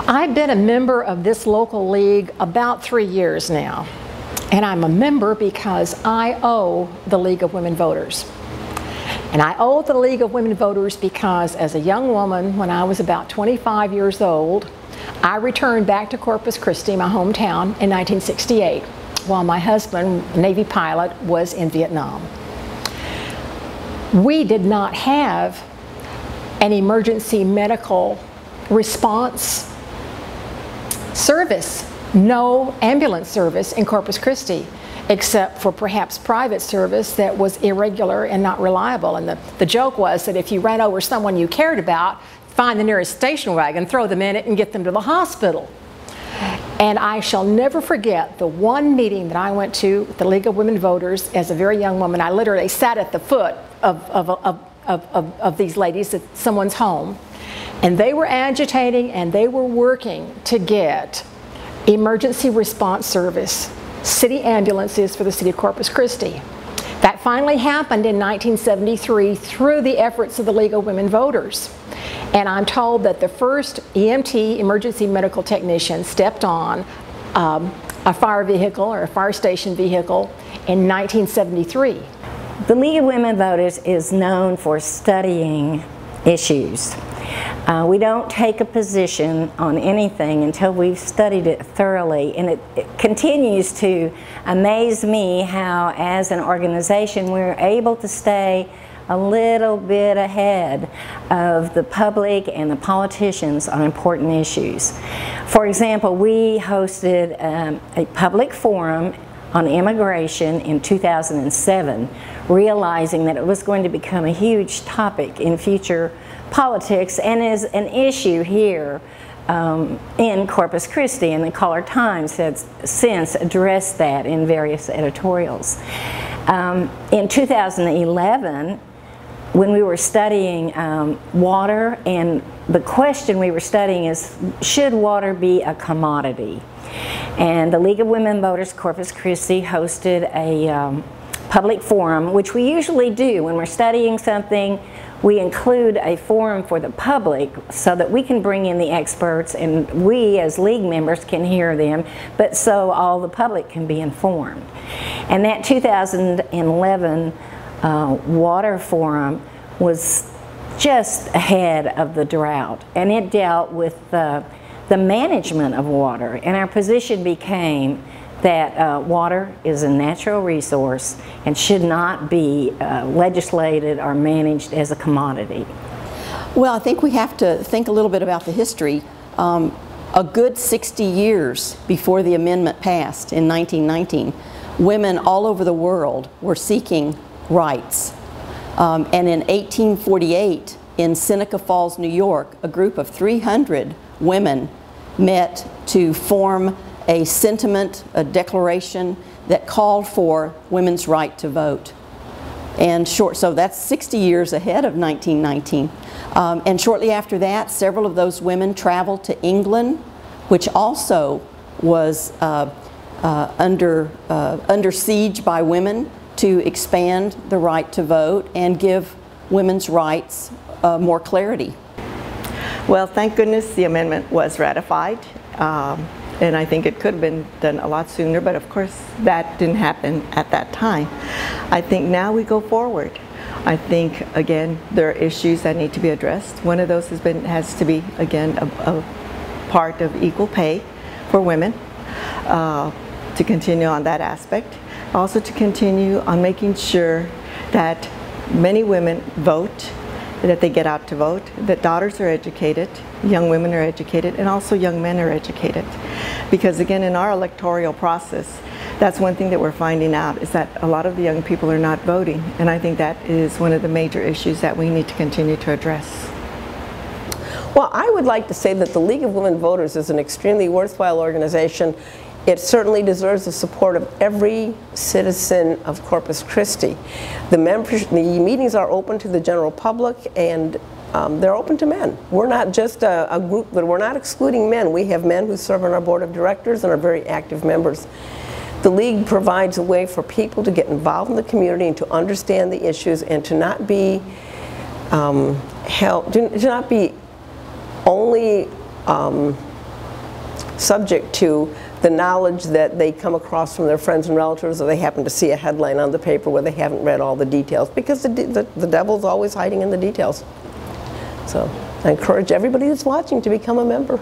I've been a member of this local league about 3 years now, and I'm a member because I owe the League of Women Voters. And I owe the League of Women Voters because as a young woman, when I was about 25 years old, I returned back to Corpus Christi, my hometown, in 1968, while my husband, a Navy pilot, was in Vietnam. We did not have an emergency medical response service, no ambulance service in Corpus Christi, except for perhaps private service that was irregular and not reliable. And the joke was that if you ran over someone you cared about, find the nearest station wagon, throw them in it, and get them to the hospital. And I shall never forget the one meeting that I went to with the League of Women Voters as a very young woman. I literally sat at the foot of these ladies at someone's home, and they were agitating and they were working to get emergency response service, city ambulances for the city of Corpus Christi. That finally happened in 1973 through the efforts of the League of Women Voters. And I'm told that the first EMT, emergency medical technician, stepped on a fire vehicle or a fire station vehicle in 1973. The League of Women Voters is known for studying issues. We don't take a position on anything until we've studied it thoroughly, and it continues to amaze me how, as an organization, we're able to stay a little bit ahead of the public and the politicians on important issues. For example, we hosted a public forum on immigration in 2007, realizing that it was going to become a huge topic in future politics and is an issue here in Corpus Christi, and the Caller.com has since addressed that in various editorials. In 2011, when we were studying water, and the question we were studying is, should water be a commodity? And the League of Women Voters Corpus Christi hosted a public forum, which we usually do when we're studying something. We include a forum for the public so that we can bring in the experts and we as league members can hear them, but so all the public can be informed. And that 2011 water forum was just ahead of the drought, and it dealt with the management of water, and our position became that water is a natural resource and should not be legislated or managed as a commodity. Well, I think we have to think a little bit about the history. A good 60 years before the amendment passed in 1919, women all over the world were seeking rights. And in 1848, in Seneca Falls, New York, a group of 300 women met to form a sentiment, a declaration that called for women's right to vote. And so that's 60 years ahead of 1919. And shortly after that, several of those women traveled to England, which also was under siege by women to expand the right to vote and give women's rights more clarity. Well, thank goodness the amendment was ratified. And I think it could have been done a lot sooner, but of course that didn't happen at that time. I think now we go forward. I think, again, there are issues that need to be addressed. One of those has to be, again, a part of equal pay for women, to continue on that aspect. Also to continue on making sure that many women vote, that they get out to vote, that daughters are educated, young women are educated, and also young men are educated. Because again, in our electoral process, that's one thing that we're finding out, is that a lot of the young people are not voting, and I think that is one of the major issues that we need to continue to address. Well, I would like to say that the League of Women Voters is an extremely worthwhile organization. It certainly deserves the support of every citizen of Corpus Christi. The meetings are open to the general public, and they're open to men. We're not just a group, but we're not excluding men. We have men who serve on our board of directors and are very active members. The League provides a way for people to get involved in the community and to understand the issues and to not be only subject to the knowledge that they come across from their friends and relatives, or they happen to see a headline on the paper where they haven't read all the details, because the devil's always hiding in the details. So I encourage everybody that's watching to become a member.